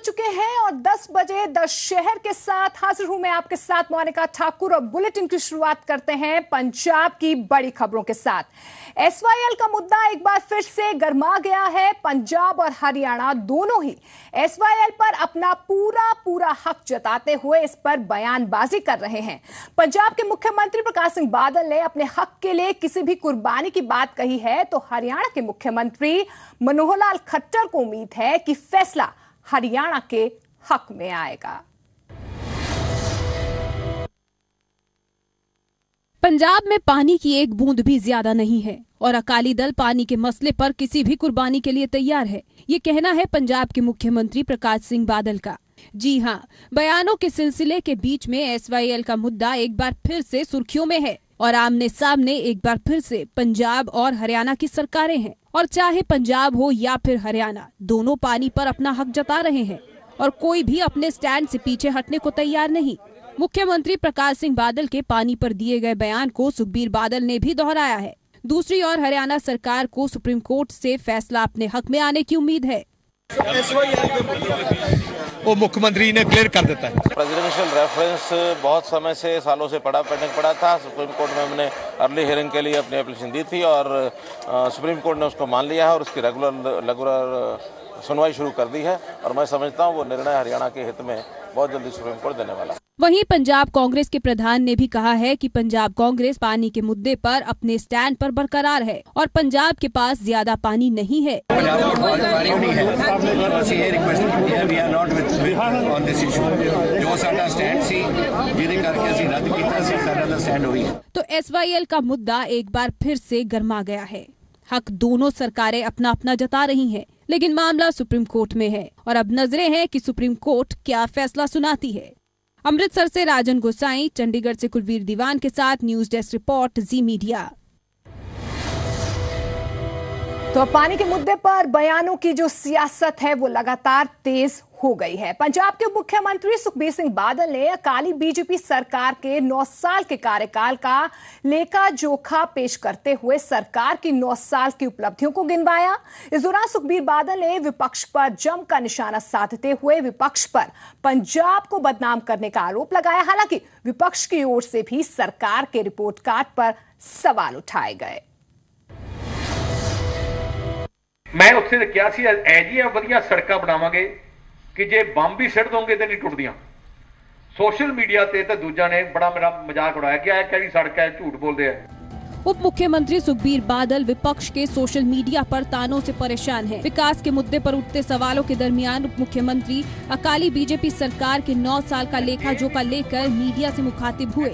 बज चुके हैं और 10 बजे 10 शहर के साथ हाजिर हूं मैं आपके साथ मोनिका ठाकुर। और बुलेटिन की शुरुआत करते हैं पंजाब की बड़ी खबरों के साथ। एसवाईएल का मुद्दा एक बार फिर से गर्मा गया है। पंजाब और हरियाणा दोनों ही एसवाईएल पर अपना पूरा हक जताते हुए इस पर बयानबाजी कर रहे हैं। पंजाब के मुख्यमंत्री प्रकाश सिंह बादल ने अपने हक के लिए किसी भी कुर्बानी की बात कही है, तो हरियाणा के मुख्यमंत्री मनोहर लाल खट्टर को उम्मीद है कि फैसला हरियाणा के हक में आएगा। पंजाब में पानी की एक बूंद भी ज्यादा नहीं है और अकाली दल पानी के मसले पर किसी भी कुर्बानी के लिए तैयार है, ये कहना है पंजाब के मुख्यमंत्री प्रकाश सिंह बादल का। जी हां, बयानों के सिलसिले के बीच में एसवाईएल का मुद्दा एक बार फिर से सुर्खियों में है और आमने सामने एक बार फिर से पंजाब और हरियाणा की सरकारें हैं। और चाहे पंजाब हो या फिर हरियाणा, दोनों पानी पर अपना हक जता रहे हैं और कोई भी अपने स्टैंड से पीछे हटने को तैयार नहीं। मुख्यमंत्री प्रकाश सिंह बादल के पानी पर दिए गए बयान को सुखबीर बादल ने भी दोहराया है। दूसरी ओर हरियाणा सरकार को सुप्रीम कोर्ट से फैसला अपने हक में आने की उम्मीद है। वो मुख्यमंत्री ने क्लियर कर देता है। प्रेसिडेंशियल रेफरेंस बहुत समय से, सालों से पेंडिंग पड़ा था। सुप्रीम कोर्ट में हमने अर्ली हियरिंग के लिए अपनी एप्लीकेशन दी थी और सुप्रीम कोर्ट ने उसको मान लिया है और उसकी रेगुलर सुनवाई शुरू कर दी है और मैं समझता हूँ वो निर्णय हरियाणा के हित में बहुत जल्दी सुप्रीम कोर्ट देने वाला है। वहीं पंजाब कांग्रेस के प्रधान ने भी कहा है कि पंजाब कांग्रेस पानी के मुद्दे पर अपने स्टैंड पर बरकरार है और पंजाब के पास ज्यादा पानी नहीं है। तो एसवाईएल का मुद्दा एक बार फिर से गर्मा गया है। हक दोनों सरकारें अपना अपना जता रही हैं, लेकिन मामला सुप्रीम कोर्ट में है और अब नजरें हैं कि सुप्रीम कोर्ट क्या फैसला सुनाती है। अमृतसर से राजन गोसाई, चंडीगढ़ से कुलवीर दीवान के साथ न्यूज डेस्क रिपोर्ट, जी मीडिया। तो पानी के मुद्दे पर बयानों की जो सियासत है वो लगातार तेज हो गई है। पंजाब के मुख्यमंत्री सुखबीर सिंह बादल ने अकाली बीजेपी सरकार के 9 साल के कार्यकाल का लेखा जोखा पेश करते हुए सरकार की 9 साल की उपलब्धियों को गिनवाया। इस दौरान सुखबीर बादल ने विपक्ष पर जमकर निशाना साधते हुए विपक्ष पर पंजाब को बदनाम करने का आरोप लगाया। हालांकि विपक्ष की ओर से भी सरकार के रिपोर्ट कार्ड पर सवाल उठाए गए। मैं उत्थे रखिया सी ऐजियां वधिया सड़कां बनावांगे कि जे बंब भी सिट दोगे तो नहीं टुटदियां। सोशल मीडिया ते तो दूजा ने बड़ा मेरा मजाक उड़ाया कि यह केड़ी सड़क है, झूठ बोलते हैं। उप मुख्यमंत्री सुखबीर बादल विपक्ष के सोशल मीडिया पर तानों से परेशान हैं। विकास के मुद्दे पर उठते सवालों के दरमियान उप मुख्यमंत्री अकाली बीजेपी सरकार के 9 साल का लेखा जोखा लेकर मीडिया से मुखातिब हुए,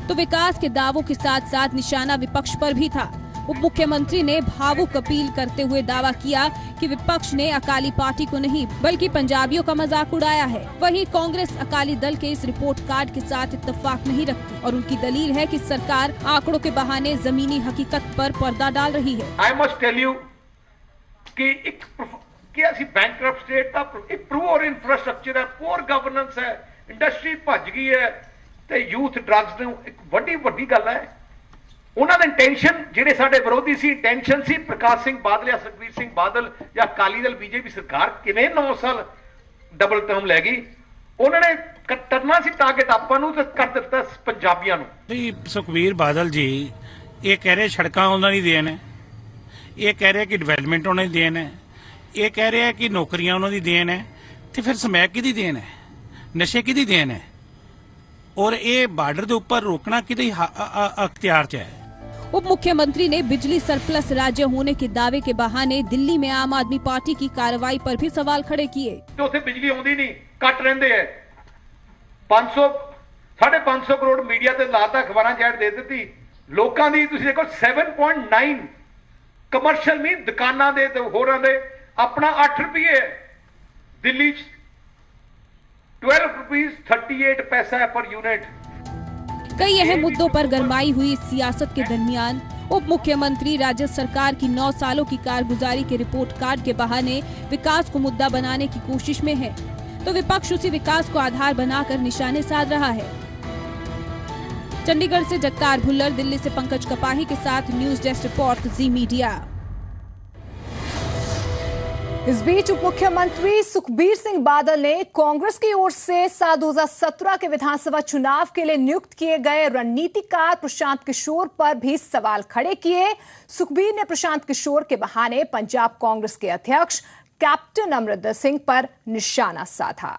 तो विकास के दावों के साथ साथ निशाना विपक्ष पर भी था। उप मुख्यमंत्री ने भावुक अपील करते हुए दावा किया कि विपक्ष ने अकाली पार्टी को नहीं बल्कि पंजाबियों का मजाक उड़ाया है। वहीं कांग्रेस अकाली दल के इस रिपोर्ट कार्ड के साथ इत्तेफाक नहीं रखती और उनकी दलील है कि सरकार आंकड़ों के बहाने जमीनी हकीकत पर पर्दा डाल रही है। आई मस्ट टेल यू कि ऐसी बैंकरप्ट स्टेट का एक पुअर इंफ्रास्ट्रक्चर है, पुअर गवर्नेंस है, इंडस्ट्री भज गई है ते यूथ ड्रग्स ने एक वड्डी गल है। उन्होंने इंटेंशन ਜਿਹੜੇ ਸਾਡੇ ਵਿਰੋਧੀ ਸੀ, इंटेंशन ਸੀ प्रकाश सिंह बादल या सुखबीर सिंह बादल या अकाली दल बीजेपी सरकार किवें 9 साल डबल टर्म ले गई। उन्होंने करना सी टारगेट ਆਪਾਂ ਨੂੰ ਤੇ ਕਰ ਦਿੱਤਾ ਪੰਜਾਬੀਆਂ ਨੂੰ। ਜੀ ਸੁਖਬੀਰ ਬਾਦਲ ਜੀ ਇਹ ਕਹਿ ਰਹੇ ਸੜਕਾਂ ਉਹਨਾਂ ਦੀ ਦੇਣ ਹੈ, ਇਹ ਕਹਿ ਰਹੇ ਕਿ ਡਿਵੈਲਪਮੈਂਟ ਉਹਨਾਂ ਦੀ ਦੇਣ ਹੈ, ਇਹ ਕਹਿ ਰਿਹਾ ਕਿ ਨੌਕਰੀਆਂ ਉਹਨਾਂ ਦੀ ਦੇਣ ਹੈ, ਤੇ ਫਿਰ ਸਮੈਕ ਕਿਹਦੀ ਦੇਣ ਹੈ, ਨਸ਼ੇ ਕਿਹਦੀ ਦੇਣ ਹੈ और ये बॉर्डर के ऊपर रोकना किसी अख्तियार च है। उप मुख्यमंत्री ने बिजली सरप्लस राज्य होने के दावे के बहाने दिल्ली में आम आदमी पार्टी की कार्रवाई पर भी सवाल खड़े किए। तो उसे बिजली आउंदी नहीं, कट रहिंदे है। 500-550 करोड़ मीडिया ते लाता, अखबारां च ऐड दे दित्ती। लोकां दी तुसीं देखो 7.9 कमर्शियल नहीं, दुकानां दे ते होरां दे अपना 8 रुपये, दिल्ली 12 रुपीज 38 पैसा है पर यूनिट। कई अहम मुद्दों पर गरमाई हुई सियासत के दरमियान उप मुख्यमंत्री राज्य सरकार की 9 सालों की कारगुजारी के रिपोर्ट कार्ड के बहाने विकास को मुद्दा बनाने की कोशिश में है, तो विपक्ष उसी विकास को आधार बनाकर निशाने साध रहा है। चंडीगढ़ से जगतार भुल्लर, दिल्ली से पंकज कपाही के साथ न्यूज डेस्क रिपोर्ट, जी मीडिया। इस बीच उप मुख्यमंत्री सुखबीर सिंह बादल ने कांग्रेस की ओर से साल 2017 के विधानसभा चुनाव के लिए नियुक्त किए गए रणनीतिकार प्रशांत किशोर पर भी सवाल खड़े किए। सुखबीर ने प्रशांत किशोर के बहाने पंजाब कांग्रेस के अध्यक्ष कैप्टन अमरिंदर सिंह पर निशाना साधा।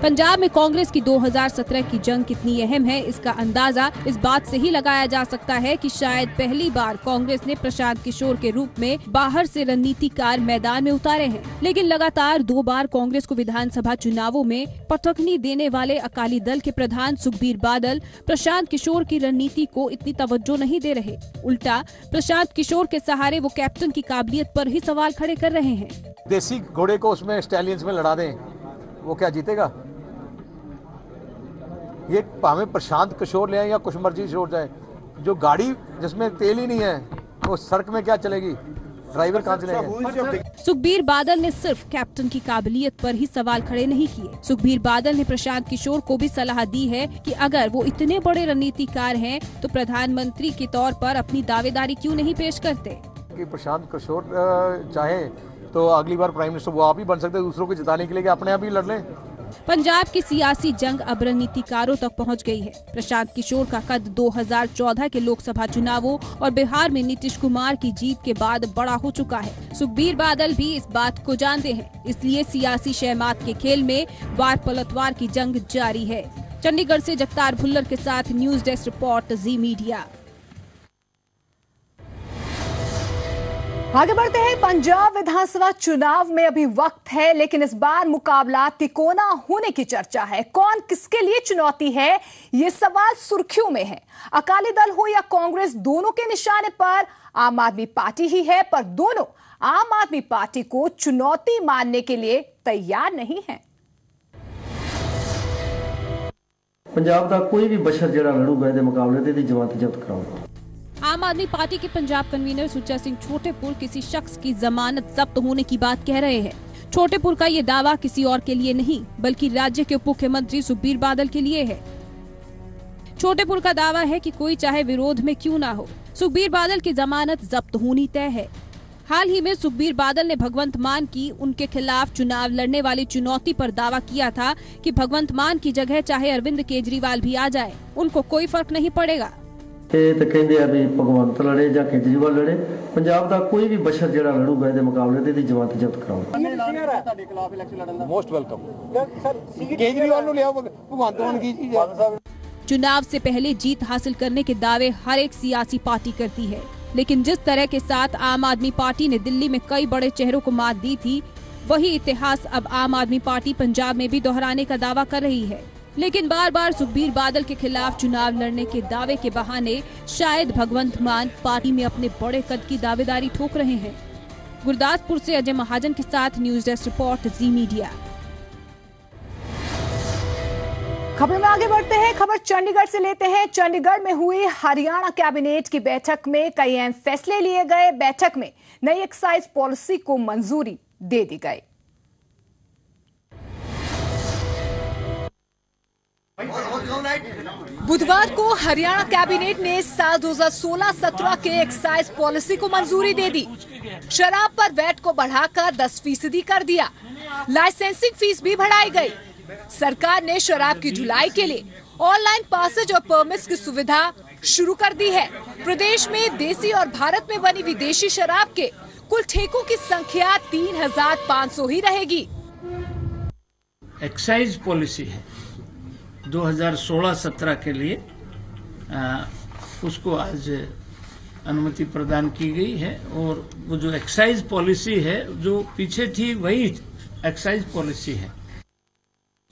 पंजाब में कांग्रेस की 2017 की जंग कितनी अहम है, इसका अंदाजा इस बात से ही लगाया जा सकता है कि शायद पहली बार कांग्रेस ने प्रशांत किशोर के रूप में बाहर से रणनीतिकार मैदान में उतारे हैं। लेकिन लगातार 2 बार कांग्रेस को विधानसभा चुनावों में पटखनी देने वाले अकाली दल के प्रधान सुखबीर बादल प्रशांत किशोर की रणनीति को इतनी तवज्जो नहीं दे रहे। उल्टा प्रशांत किशोर के सहारे वो कैप्टन की काबिलियत पर ही सवाल खड़े कर रहे हैं। देसी घोड़े को उसमें स्टैलियंस में लड़ा दें, वो क्या जीतेगा? ये भावे प्रशांत किशोर ले आए या कुछ मर्जी छोड़ जाए, जो गाड़ी जिसमें तेल ही नहीं है वो सड़क में क्या चलेगी? ड्राइवर कहाँ चलेंगे? सुखबीर बादल ने सिर्फ कैप्टन की काबिलियत पर ही सवाल खड़े नहीं किए। सुखबीर बादल ने प्रशांत किशोर को भी सलाह दी है कि अगर वो इतने बड़े रणनीतिकार हैं तो प्रधानमंत्री के तौर पर अपनी दावेदारी क्यों नहीं पेश करते। कि प्रशांत किशोर चाहे तो अगली बार प्राइम मिनिस्टर वो आप ही बन सकते हैं, दूसरों को जिताने के लिए अपने आप ही लड़ लें। पंजाब की सियासी जंग अब रणनीतिकारों तक पहुंच गई है। प्रशांत किशोर का कद 2014 के लोकसभा चुनावों और बिहार में नीतीश कुमार की जीत के बाद बड़ा हो चुका है। सुखबीर बादल भी इस बात को जानते हैं, इसलिए सियासी शहमात के खेल में वार पलटवार की जंग जारी है। चंडीगढ़ से जगतार भुल्लर के साथ न्यूज डेस्क रिपोर्ट जी मीडिया। आगे बढ़ते हैं। पंजाब विधानसभा चुनाव में अभी वक्त है, लेकिन इस बार मुकाबला तिकोना होने की चर्चा है। कौन किसके लिए चुनौती है, ये सवाल सुर्खियों में है। अकाली दल हो या कांग्रेस, दोनों के निशाने पर आम आदमी पार्टी ही है, पर दोनों आम आदमी पार्टी को चुनौती मानने के लिए तैयार नहीं है। पंजाब का कोई भी बशर जरा लड़ूगा इहदे मुकाबले दी जमानत जब्त कराऊंगा। आम आदमी पार्टी के पंजाब कन्वीनर सुच्चा सिंह छोटेपुर किसी शख्स की जमानत जब्त होने की बात कह रहे हैं। छोटेपुर का ये दावा किसी और के लिए नहीं बल्कि राज्य के उप मुख्यमंत्री सुखबीर बादल के लिए है। छोटेपुर का दावा है कि कोई चाहे विरोध में क्यों ना हो, सुखबीर बादल की जमानत जब्त होनी तय है। हाल ही में सुखबीर बादल ने भगवंत मान की उनके खिलाफ चुनाव लड़ने वाली चुनौती पर दावा किया था कि भगवंत मान की जगह चाहे अरविंद केजरीवाल भी आ जाए, उनको कोई फर्क नहीं पड़ेगा। तो कहते हैं भी भगवंत लड़े या केजरीवाल लड़े, पंजाब का कोई भी बशर जरा लड़ूगा इहदे मुकाबले दी जमानत जब्त कराऊंगा। मोस्ट वेलकम केजरीवाल नु ले आओ, भगवंत मान की चीज। चुनाव से पहले जीत हासिल करने के दावे हर एक सियासी पार्टी करती है, लेकिन जिस तरह के साथ आम आदमी पार्टी ने दिल्ली में कई बड़े चेहरों को मात दी थी, वही इतिहास अब आम आदमी पार्टी पंजाब में भी दोहराने का दावा कर रही है। लेकिन बार बार सुखबीर बादल के खिलाफ चुनाव लड़ने के दावे के बहाने शायद भगवंत मान पार्टी में अपने बड़े कद की दावेदारी ठोक रहे हैं। गुरदासपुर से अजय महाजन के साथ न्यूज डेस्क रिपोर्ट जी मीडिया। खबर में आगे बढ़ते हैं। खबर चंडीगढ़ से लेते हैं। चंडीगढ़ में हुई हरियाणा कैबिनेट की बैठक में कई अहम फैसले लिए गए। बैठक में नई एक्साइज पॉलिसी को मंजूरी दे दी गई। बुधवार को हरियाणा कैबिनेट ने साल 2016-17 के एक्साइज पॉलिसी को मंजूरी दे दी। शराब पर वैट को बढ़ाकर 10% कर दिया। लाइसेंसिंग फीस भी बढ़ाई गई। सरकार ने शराब की ढुलाई के लिए ऑनलाइन पासेज और परमिट्स की सुविधा शुरू कर दी है। प्रदेश में देसी और भारत में बनी विदेशी शराब के कुल ठेकों की संख्या 3500 ही रहेगी। एक्साइज पॉलिसी है 2016-17 के लिए, उसको आज अनुमति प्रदान की गई है। और वो जो एक्साइज पॉलिसी है जो पीछे थी वही एक्साइज पॉलिसी है।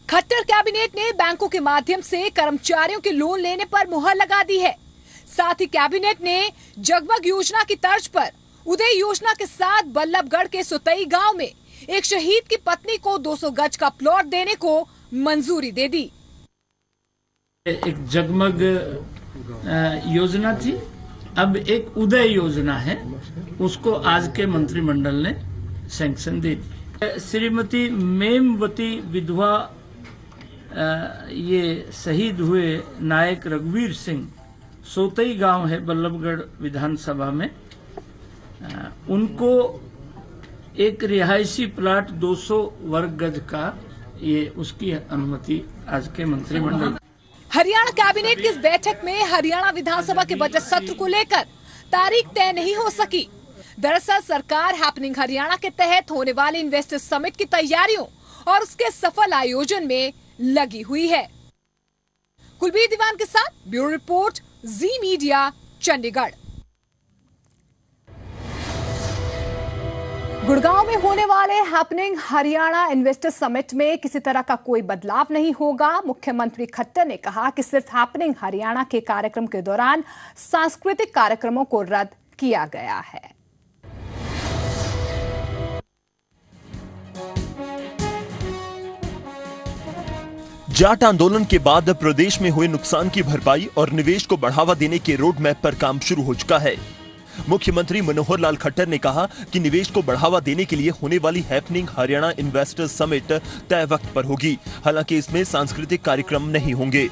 खट्टर कैबिनेट ने बैंकों के माध्यम से कर्मचारियों के लोन लेने पर मुहर लगा दी है। साथ ही कैबिनेट ने जगमग योजना की तर्ज पर उदय योजना के साथ बल्लभगढ़ के सुतई गांव में एक शहीद की पत्नी को 200 गज का प्लॉट देने को मंजूरी दे दी। एक जगमग योजना थी, अब एक उदय योजना है, उसको आज के मंत्रिमंडल ने सैंक्शन दे दी। श्रीमती मेमवती विधवा ये शहीद हुए नायक रघुवीर सिंह सोतई गांव है बल्लभगढ़ विधानसभा में, उनको एक रिहायशी प्लाट 200 वर्ग गज का, ये उसकी अनुमति आज के मंत्रिमंडल। हरियाणा कैबिनेट की इस बैठक में हरियाणा विधानसभा के बजट सत्र को लेकर तारीख तय नहीं हो सकी। दरअसल सरकार हैपनिंग हरियाणा के तहत होने वाले इन्वेस्टर्स समिट की तैयारियों और उसके सफल आयोजन में लगी हुई है। कुलबीर दीवान के साथ ब्यूरो रिपोर्ट, जी मीडिया, चंडीगढ़। गुड़गांव में होने वाले हैपनिंग हरियाणा इन्वेस्टर समिट में किसी तरह का कोई बदलाव नहीं होगा। मुख्यमंत्री खट्टर ने कहा कि सिर्फ हैपनिंग हरियाणा के कार्यक्रम के दौरान सांस्कृतिक कार्यक्रमों को रद्द किया गया है। जाट आंदोलन के बाद प्रदेश में हुए नुकसान की भरपाई और निवेश को बढ़ावा देने के रोड मैप पर काम शुरू हो चुका है। मुख्यमंत्री मनोहर लाल खट्टर ने कहा कि निवेश को बढ़ावा देने के लिए होने वाली हैपनिंग हरियाणा इन्वेस्टर्स समिट तय वक्त पर होगी। हालांकि इसमें सांस्कृतिक कार्यक्रम नहीं होंगे।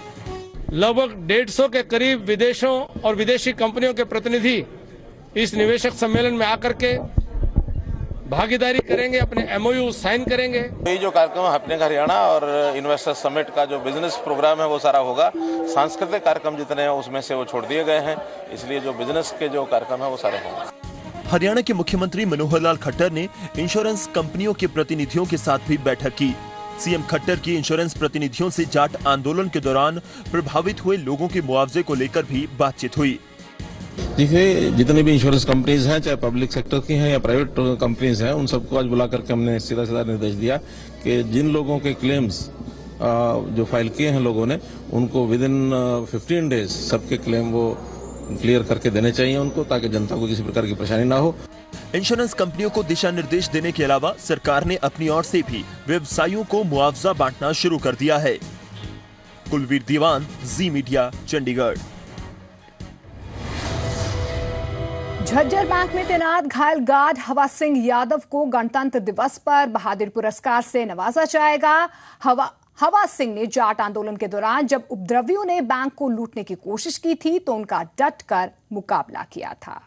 लगभग 150 के करीब विदेशों और विदेशी कंपनियों के प्रतिनिधि इस निवेशक सम्मेलन में आकर के भागीदारी करेंगे, अपने एमओयू साइन करेंगे। ये जो कार्यक्रम हैपनिंग हरियाणा और इन्वेस्टर समिट का जो बिजनेस प्रोग्राम है वो सारा होगा। सांस्कृतिक कार्यक्रम जितने हैं उसमें से वो छोड़ दिए गए हैं, इसलिए जो बिजनेस के जो कार्यक्रम है वो सारे होंगे। हरियाणा के मुख्यमंत्री मनोहर लाल खट्टर ने इंश्योरेंस कंपनियों के प्रतिनिधियों के साथ भी बैठक की। सीएम खट्टर की इंश्योरेंस प्रतिनिधियों से जाट आंदोलन के दौरान प्रभावित हुए लोगों के मुआवजे को लेकर भी बातचीत हुई। देखिए, जितनी भी इंश्योरेंस कंपनीज हैं, चाहे पब्लिक सेक्टर की हैं या प्राइवेट कंपनीज हैं, उन सबको आज बुला करके हमने सीधा सीधा निर्देश दिया कि जिन लोगों के क्लेम्स जो फाइल किए हैं लोगों ने, उनको विद इन 15 डेज सबके क्लेम वो क्लियर करके देने चाहिए उनको, ताकि जनता को किसी प्रकार की परेशानी ना हो। इंश्योरेंस कंपनियों को दिशा निर्देश देने के अलावा सरकार ने अपनी ओर से भी व्यवसायियों को मुआवजा बांटना शुरू कर दिया है। कुलबीर दीवान, जी मीडिया, चंडीगढ़। झज्जर बैंक में तैनात घायल गार्ड हवा सिंह यादव को गणतंत्र दिवस पर बहादुर पुरस्कार से नवाजा जाएगा। हवा सिंह ने जाट आंदोलन के दौरान जब उपद्रवियों ने बैंक को लूटने की कोशिश की थी तो उनका डटकर मुकाबला किया था।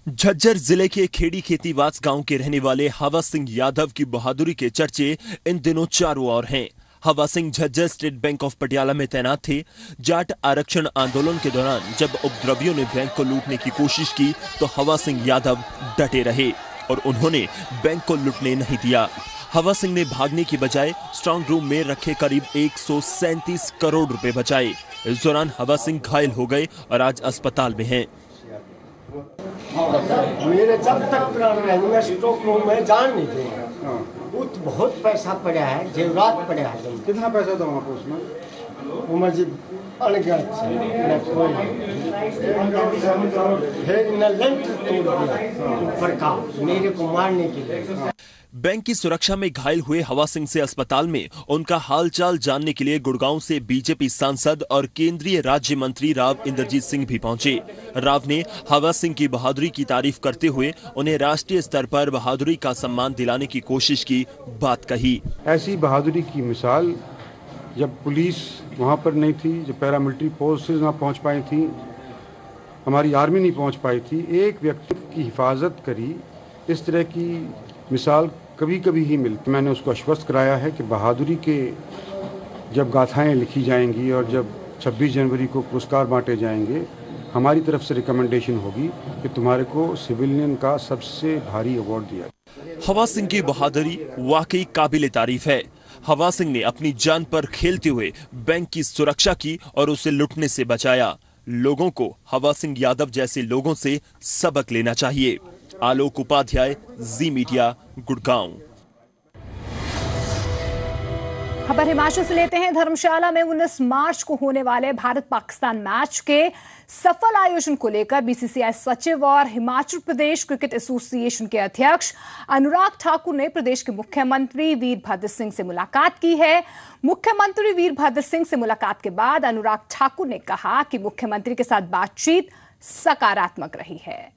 झज्जर जिले के खेड़ी खेतीवास गांव के रहने वाले हवा सिंह यादव की बहादुरी के चर्चे इन दिनों चारों ओर हैं। हवा Singh Jhajjar state bank of Patiala में तैनात थे। जाट आरक्षण आंदोलन के दौरान जब उपद्रवियों ने बैंक को लूटने की कोशिश की तो हवा सिंह यादव डटे रहे और उन्होंने बैंक को लूटने नहीं दिया। हवा सिंह ने भागने की बजाय स्ट्रांग रूम में रखे करीब 137 करोड़ रुपए बचाए। इस दौरान हवा सिंह घायल हो गए और आज अस्पताल में हैं। मेरे जब तक प्राण रहेंगे मैं स्टॉक रूम में जान नहीं दूंगा। बहुत पैसा पड़ा है, जेवरात पड़ा है। कितना पैसा था वहाँ पे उसमें? उमर जी अनगिनत फिर न लेंटर तोड़ दिया ऊपर का मेरे को मारने के लिए। बैंक की सुरक्षा में घायल हुए हवा सिंह से अस्पताल में उनका हालचाल जानने के लिए गुड़गांव से बीजेपी सांसद और केंद्रीय राज्य मंत्री राव इंद्रजीत सिंह भी पहुंचे। राव ने हवा सिंह की बहादुरी की तारीफ करते हुए उन्हें राष्ट्रीय स्तर पर बहादुरी का सम्मान दिलाने की कोशिश की बात कही। ऐसी बहादुरी की मिसाल जब पुलिस वहाँ पर नहीं थी, जब पैरामिलिट्री फोर्सेज ना पहुँच पाई थी, हमारी आर्मी नहीं पहुँच पाई थी, एक व्यक्ति की हिफाजत करी, इस तरह की मिसाल कभी कभी ही मिलती। मैंने उसको आश्वस्त कराया है कि बहादुरी के जब गाथाएं लिखी जाएंगी और जब 26 जनवरी को पुरस्कार बांटे जाएंगे, हमारी तरफ से रिकमेंडेशन होगी कि तुम्हारे को सिविलियन का सबसे भारी अवार्ड दिया। हवा सिंह की बहादुरी वाकई काबिले तारीफ है। हवा सिंह ने अपनी जान पर खेलते हुए बैंक की सुरक्षा की और उसे लूटने से बचाया। लोगों को हवा सिंह यादव जैसे लोगों से सबक लेना चाहिए। आलोक उपाध्याय, जी मीडिया, गुड़गांव। खबर हिमाचल से लेते हैं। धर्मशाला में 19 मार्च को होने वाले भारत पाकिस्तान मैच के सफल आयोजन को लेकर बीसीसीआई सचिव और हिमाचल प्रदेश क्रिकेट एसोसिएशन के अध्यक्ष अनुराग ठाकुर ने प्रदेश के मुख्यमंत्री वीरभद्र सिंह से मुलाकात की है। मुख्यमंत्री वीरभद्र सिंह से मुलाकात के बाद अनुराग ठाकुर ने कहा कि मुख्यमंत्री के साथ बातचीत सकारात्मक रही है।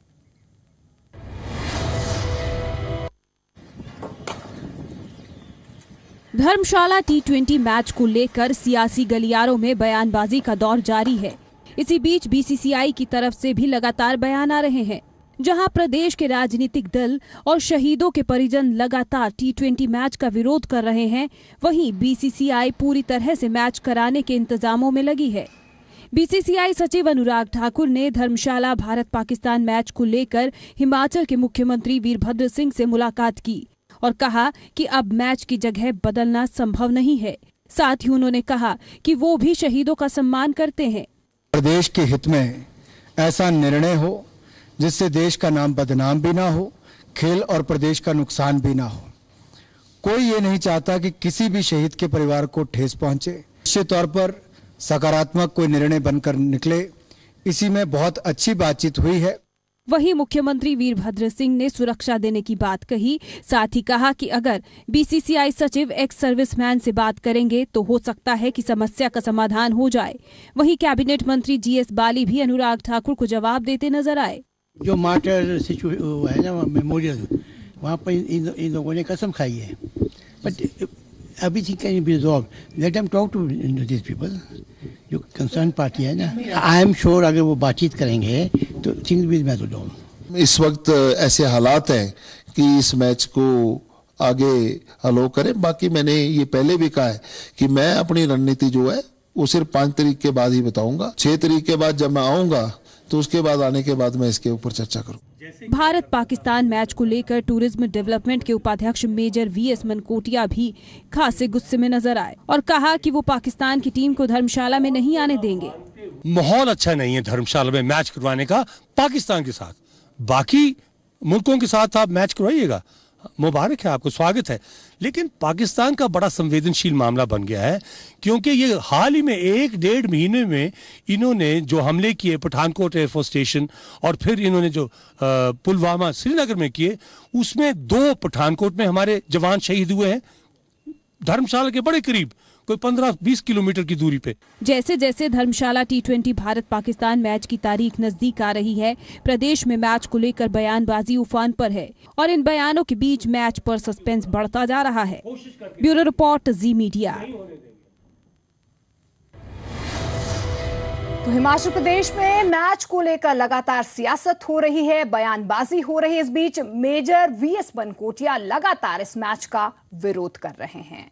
धर्मशाला T20 मैच को लेकर सियासी गलियारों में बयानबाजी का दौर जारी है। इसी बीच BCCI की तरफ से भी लगातार बयान आ रहे हैं। जहां प्रदेश के राजनीतिक दल और शहीदों के परिजन लगातार T20 मैच का विरोध कर रहे हैं, वहीं BCCI पूरी तरह से मैच कराने के इंतजामों में लगी है। BCCI सचिव अनुराग ठाकुर ने धर्मशाला भारत पाकिस्तान मैच को लेकर हिमाचल के मुख्यमंत्री वीरभद्र सिंह से मुलाकात की और कहा कि अब मैच की जगह बदलना संभव नहीं है। साथ ही उन्होंने कहा कि वो भी शहीदों का सम्मान करते हैं। प्रदेश के हित में ऐसा निर्णय हो जिससे देश का नाम बदनाम भी ना हो, खेल और प्रदेश का नुकसान भी ना हो। कोई ये नहीं चाहता कि किसी भी शहीद के परिवार को ठेस पहुंचे। निश्चित तौर पर सकारात्मक कोई निर्णय बनकर निकले, इसी में बहुत अच्छी बातचीत हुई है। वहीं मुख्यमंत्री वीरभद्र सिंह ने सुरक्षा देने की बात कही। साथ ही कहा कि अगर BCCI सचिव एक्स सर्विसमैन से बात करेंगे तो हो सकता है कि समस्या का समाधान हो जाए। वहीं कैबिनेट मंत्री GS बाली भी अनुराग ठाकुर को जवाब देते नजर आए। जो मार्टर है ना मेमोरियल, वहाँ पर इन लोगों ने कसम खाई है, but everything can be resolved. Let them talk to these people. जो कंसर्न पार्टी है ना, आई एम श्योर अगर वो बातचीत करेंगे तो थिंग्स विल मैच डाउन। इस वक्त ऐसे हालात हैं कि इस मैच को आगे अलो करें। बाकी मैंने ये पहले भी कहा है कि मैं अपनी रणनीति जो है वो सिर्फ 5 तारीख के बाद ही बताऊंगा। 6 तारीख के बाद जब मैं आऊंगा तो उसके बाद आने के बाद मैं इसके ऊपर चर्चा करूँ। भारत पाकिस्तान मैच को लेकर टूरिज्म डेवलपमेंट के उपाध्यक्ष मेजर VS मनकोटिया भी खासे गुस्से में नजर आए और कहा कि वो पाकिस्तान की टीम को धर्मशाला में नहीं आने देंगे। माहौल अच्छा नहीं है धर्मशाला में मैच करवाने का पाकिस्तान के साथ। बाकी मुल्कों के साथ आप मैच करवाइएगा, मुबारक है, आपको स्वागत है, लेकिन पाकिस्तान का बड़ा संवेदनशील मामला बन गया है क्योंकि ये हाल ही में 1-1.5 महीने में इन्होंने जो हमले किए पठानकोट एयरफोर्स स्टेशन और फिर इन्होंने जो पुलवामा श्रीनगर में किए, उसमें 2 पठानकोट में हमारे जवान शहीद हुए हैं, धर्मशाला के बड़े करीब, कोई 15-20 किलोमीटर की दूरी पे। जैसे जैसे धर्मशाला T20 भारत पाकिस्तान मैच की तारीख नजदीक आ रही है, प्रदेश में मैच को लेकर बयानबाजी उफान पर है और इन बयानों के बीच मैच पर सस्पेंस बढ़ता जा रहा है। ब्यूरो रिपोर्ट, जी मीडिया। तो हिमाचल प्रदेश में मैच को लेकर लगातार सियासत हो रही है, बयानबाजी हो रही है। इस बीच मेजर VS मनकोटिया लगातार इस मैच का विरोध कर रहे हैं।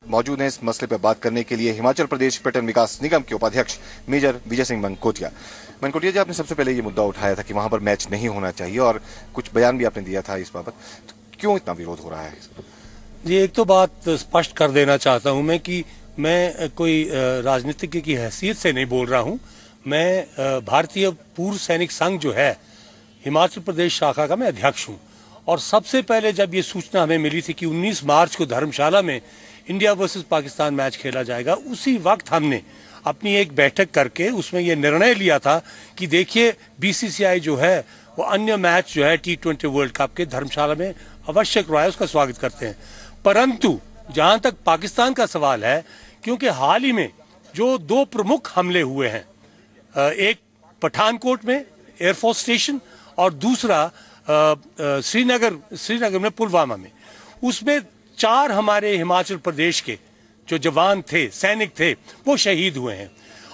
मौजूद हैं इस मसले पर बात करने के लिए हिमाचल प्रदेश पर्यटन विकास निगम के उपाध्यक्ष मेजर विजय सिंह मनकोटिया। मनकोटिया जी, आपने सबसे पहले ये मुद्दा उठाया था कि वहां पर मैच नहीं होना चाहिए और कुछ बयान भी आपने दिया था इस बाबत, तो क्यों इतना विरोध हो रहा है? ये एक तो बात स्पष्ट कर देना चाहता हूं मैं कि मैं कोई राजनीतिज्ञ की हैसियत से नहीं बोल रहा हूं। मैं भारतीय पूर्व सैनिक संघ जो है हिमाचल प्रदेश शाखा का मैं अध्यक्ष हूं और सबसे पहले जब ये सूचना हमें मिली थी कि 19 मार्च को धर्मशाला में इंडिया वर्सेस पाकिस्तान मैच खेला जाएगा, उसी वक्त हमने अपनी एक बैठक करके उसमें यह निर्णय लिया था कि देखिए BCCI जो है वो अन्य मैच जो है T20 वर्ल्ड कप के धर्मशाला में अवश्य करवाए, उसका स्वागत करते हैं। परंतु जहां तक पाकिस्तान का सवाल है, क्योंकि हाल ही में जो 2 प्रमुख हमले हुए हैं, एक पठानकोट में एयरफोर्स स्टेशन और दूसरा श्रीनगर में पुलवामा में, उसमें 4 हमारे हिमाचल प्रदेश के जो जवान थे, सैनिक थे, वो शहीद हुए हैं।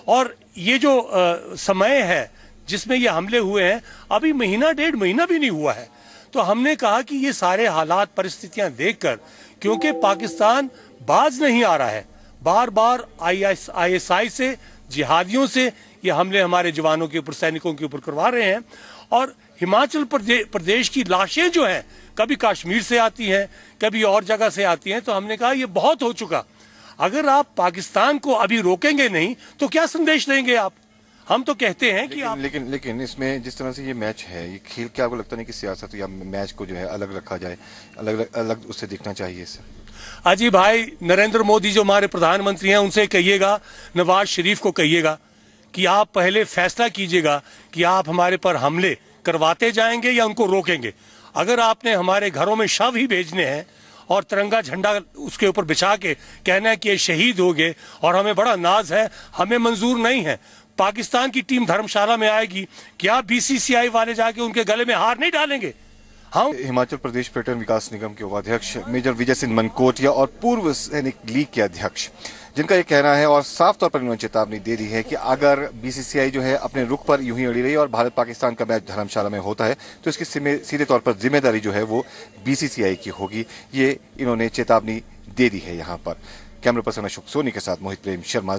और ये जो समय है जिसमें ये हमले हुए हैं, अभी 1.5 महीना भी नहीं हुआ है। तो हमने कहा कि ये सारे हालात परिस्थितियां देखकर, क्योंकि पाकिस्तान बाज नहीं आ रहा है, बार बार ISI से, जिहादियों से ये हमले हमारे जवानों के ऊपर, सैनिकों के ऊपर करवा रहे हैं। और हिमाचल प्रदेश की लाशें जो हैं कभी कश्मीर से आती हैं, कभी और जगह से आती हैं, तो हमने कहा ये बहुत हो चुका। अगर आप पाकिस्तान को अभी रोकेंगे नहीं तो क्या संदेश देंगे आप? हम तो कहते हैं कि आप लेकिन इसमें जिस तरह से ये मैच है, ये खेल, क्या आपको लगता नहीं कि सियासत या मैच को जो है अलग रखा जाए, अलग उससे देखना चाहिए इससे? अजी भाई, नरेंद्र मोदी जो हमारे प्रधानमंत्री हैं, उनसे कहिएगा, नवाज शरीफ को कहिएगा कि आप पहले फैसला कीजिएगा कि आप हमारे पर हमले करवाते जाएंगे या उनको रोकेंगे। अगर आपने हमारे घरों में शव ही भेजने हैं और तिरंगा झंडा उसके ऊपर बिछा के कहना है कि ये शहीद हो गए और हमें बड़ा नाज है, हमें मंजूर नहीं है। पाकिस्तान की टीम धर्मशाला में आएगी, क्या BCCI वाले जाके उनके गले में हार नहीं डालेंगे? हाँ, हिमाचल प्रदेश पर्यटन विकास निगम के उपाध्यक्ष मेजर विजय सिंह मनकोटिया और पूर्व सैनिक लीग के अध्यक्ष, जिनका ये कहना है और साफ तौर पर इन्होंने चेतावनी दे दी है कि अगर बीसीसीआई जो है अपने रुख पर यूं ही अड़ी रही और भारत पाकिस्तान का मैच धर्मशाला में होता है तो इसकी सीधे तौर पर जिम्मेदारी जो है वो बीसीसीआई की होगी। ये इन्होंने चेतावनी दे दी है। यहाँ पर कैमरा पर्सन अशोक सोनी के साथ मोहित प्रेम शर्मा।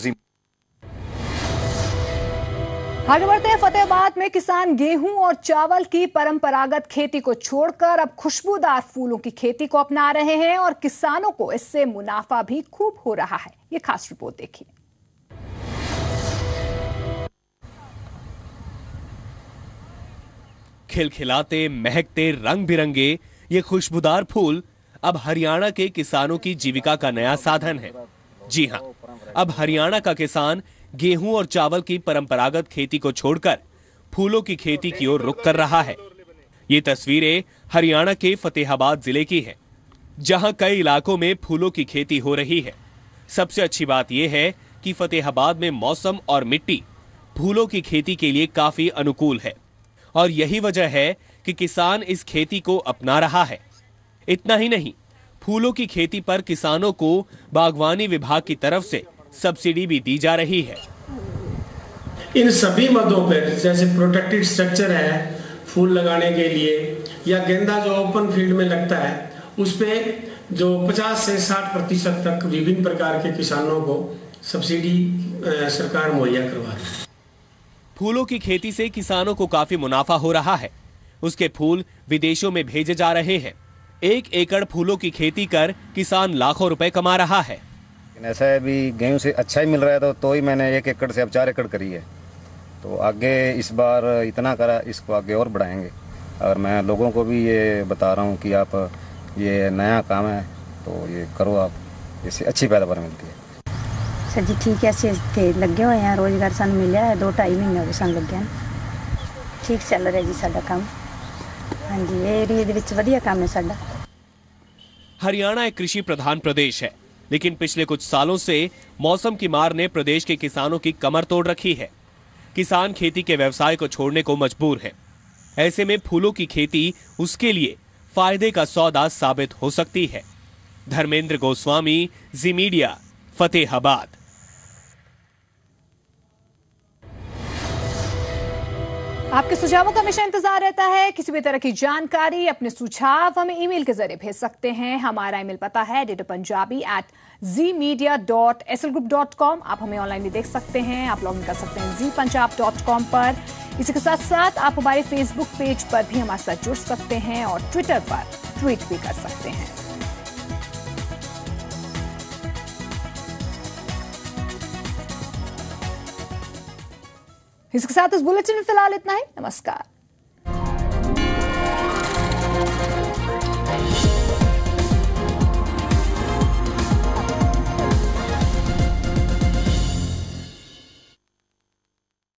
आगे बढ़ते हैं। फतेहाबाद में किसान गेहूं और चावल की परंपरागत खेती को छोड़कर अब खुशबूदार फूलों की खेती को अपना रहे हैं और किसानों को इससे मुनाफा भी खूब हो रहा है। ये खास रिपोर्ट देखिए। खिलखिलाते, महकते, रंग बिरंगे ये खुशबूदार फूल अब हरियाणा के किसानों की जीविका का नया साधन है। जी हां, अब हरियाणा का किसान गेहूं और चावल की परंपरागत खेती को छोड़कर फूलों की खेती की ओर रुख कर रहा है। ये तस्वीरें हरियाणा के फतेहाबाद जिले की हैं, जहां कई इलाकों में फूलों की खेती हो रही है। सबसे अच्छी बात यह है कि फतेहाबाद में मौसम और मिट्टी फूलों की खेती के लिए काफी अनुकूल है और यही वजह है कि किसान इस खेती को अपना रहा है। इतना ही नहीं, फूलों की खेती पर किसानों को बागवानी विभाग की तरफ से सब्सिडी भी दी जा रही है। इन सभी मदों पर जैसे प्रोटेक्टेड स्ट्रक्चर है फूल लगाने के लिए या गेंदा जो ओपन फील्ड में लगता है उस पे जो 50 से 60% तक विभिन्न प्रकार के किसानों को सब्सिडी सरकार मुहैया करवा रही है। फूलों की खेती से किसानों को काफी मुनाफा हो रहा है। उसके फूल विदेशों में भेजे जा रहे हैं। 1 एकड़ फूलों की खेती कर किसान लाखों रुपए कमा रहा है। ऐसा है भी गेहूं से अच्छा ही मिल रहा है तो ही मैंने 1 एकड़ से अब 4 एकड़ करी है। तो आगे इस बार इतना करा, इसको आगे और बढ़ाएंगे। और मैं लोगों को भी ये बता रहा हूँ कि आप ये नया काम है तो ये करो, आप इससे अच्छी पैदावार मिलती है। सर जी ठीक है, ऐसे लगे हुए हैं, रोजगार सन मिले है, 2-2.5 महीने हो सन लगे हैं, ठीक चल रहा जी साडा काम। हाँ जी, ये एरिया दे विच वधिया काम है साडा। हरियाणा एक कृषि प्रधान प्रदेश है, लेकिन पिछले कुछ सालों से मौसम की मार ने प्रदेश के किसानों की कमर तोड़ रखी है। किसान खेती के व्यवसाय को छोड़ने को मजबूर है। ऐसे में फूलों की खेती उसके लिए फायदे का सौदा साबित हो सकती है। धर्मेंद्र गोस्वामी, जी मीडिया, फतेहाबाद। आपके सुझावों का हमेशा इंतजार रहता है। किसी भी तरह की जानकारी, अपने सुझाव हमें ईमेल के जरिए भेज सकते हैं। हमारा ईमेल पता है editorpunjabi@zmedia.slgroup.com। आप हमें ऑनलाइन भी देख सकते हैं। आप लॉग इन कर सकते हैं zpunjab.com पर। इसी के साथ साथ आप हमारे फेसबुक पेज पर भी हमारे साथ जुड़ सकते हैं और ट्विटर पर ट्वीट भी कर सकते हैं। इसके साथ इस बुलेटिन में फिलहाल इतना ही। नमस्कार।